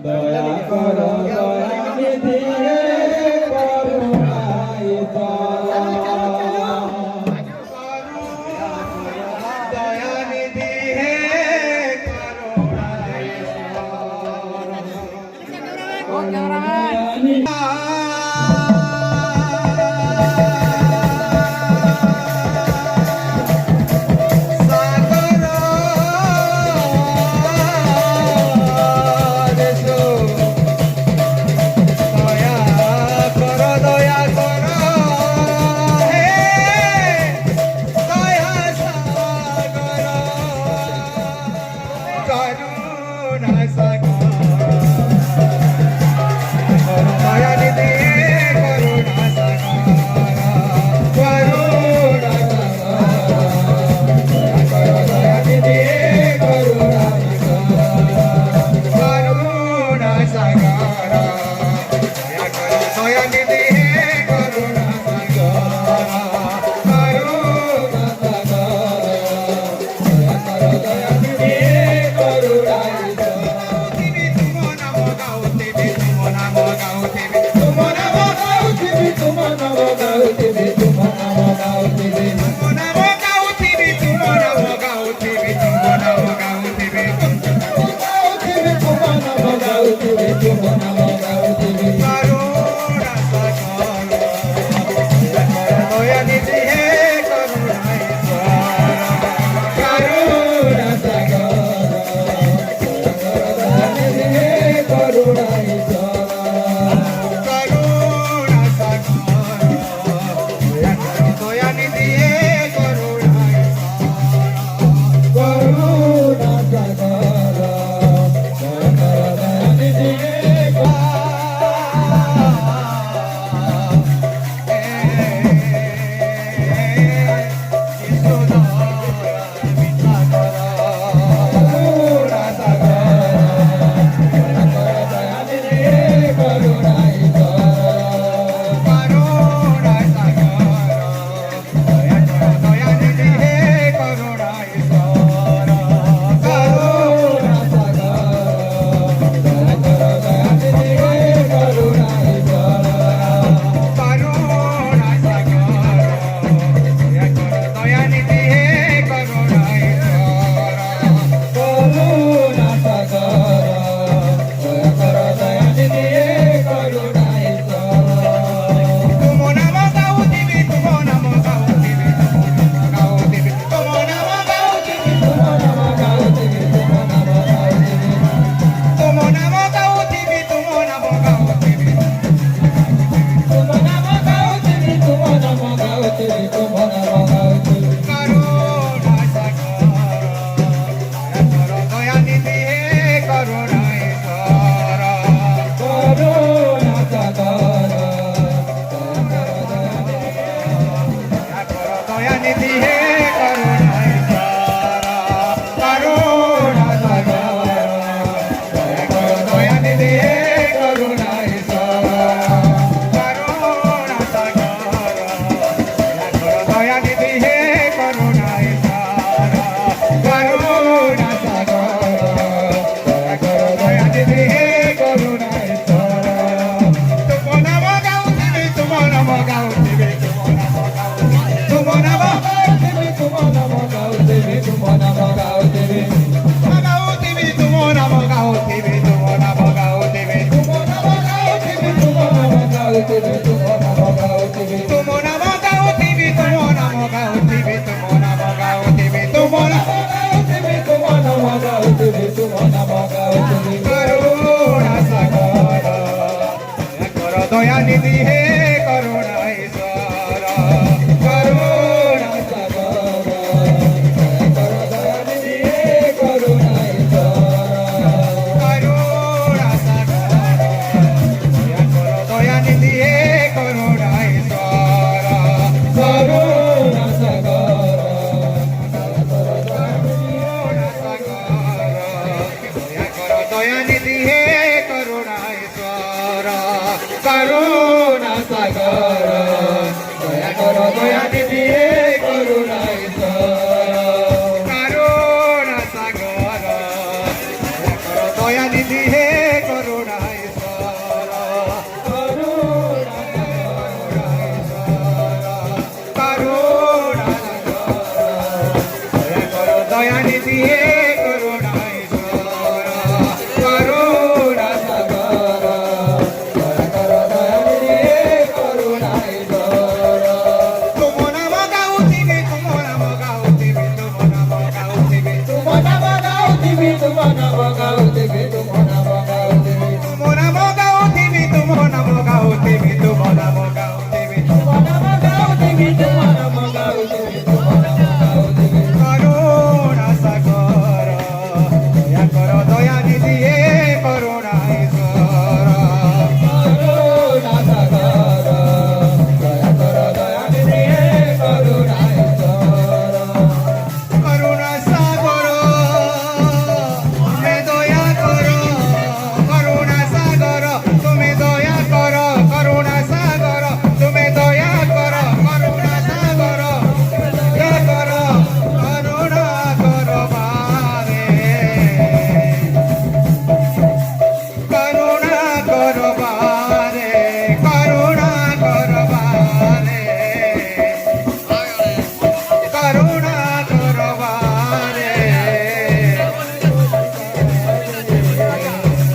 दया करो दयानिधि हे करुणाई दयानिधि हे दयानिधि हे करुणा ईश्वर करुणा सागर दयानिधि हे करुणा ईश्वर करुणा सागर दयानिधि हे करुणा ईश्वर करुणा सागर दयानिधि हे करुणा ईश्वर करुणा सागर दया करो दयानिधि हे करुणा ईश्वर करुणा सागर दया करो दयानिधि हे करुणा গাউতিবি তুমো নাম গাউতিবি তুমো নাম গাউতিবি তুমো নাম গাউতিবি তুমো নাম গাউতিবি তুমো নাম গাউতিবি তুমো নাম গাউতিবি তুমো নাম গাউতিবি করুণা সাগর দয়া কর দয়া নিধি হে করুণা ঈশ্বর করুণা সাগর দয়া কর দয়া নিধি হে করুণা ঈশ্বর করুণা সাগর তুমি দয়া কর করুণা সাগর তুমি দয়া কর করুণা সাগর তুমি দয়া কর করুণা সাগর দয়া কর করুণা কর বারে করুণা কর বারে করুণা কর বারে করুণা করবারে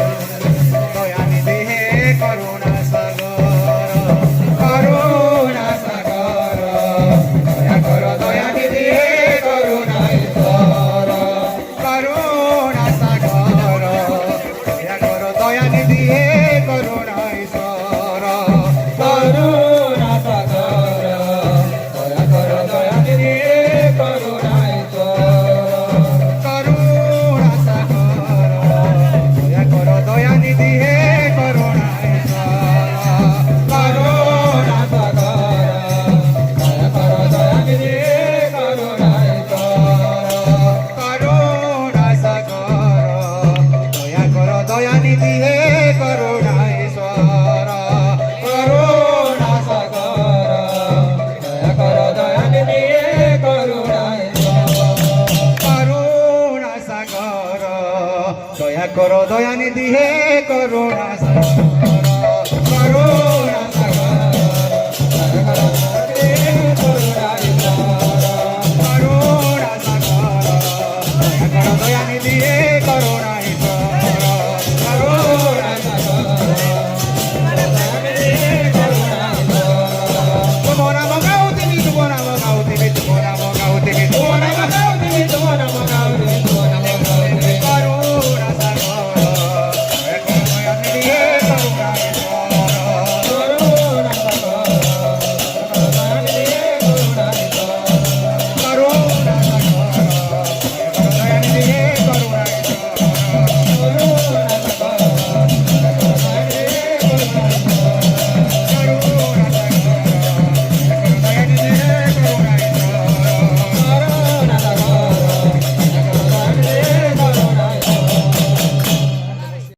দয়া নিধি হে করুণা সাগর করুণা সাগর দয়া কর দয়া নিধি হে করুণা ঈশ্বর করুণা সাগর দয়া কর দয়া নিধি হে করুণা ঈশ্বর করুণা সাগর দয়া কর দয়া নিধি হে করুণা ঈশ্বর করুণা সাগর দয়া কর দয়া নিধি হে করুণা ঈশ্বর করুণা সাগর দয়া কর দয়া নিধি হে করুণা ঈশ্বর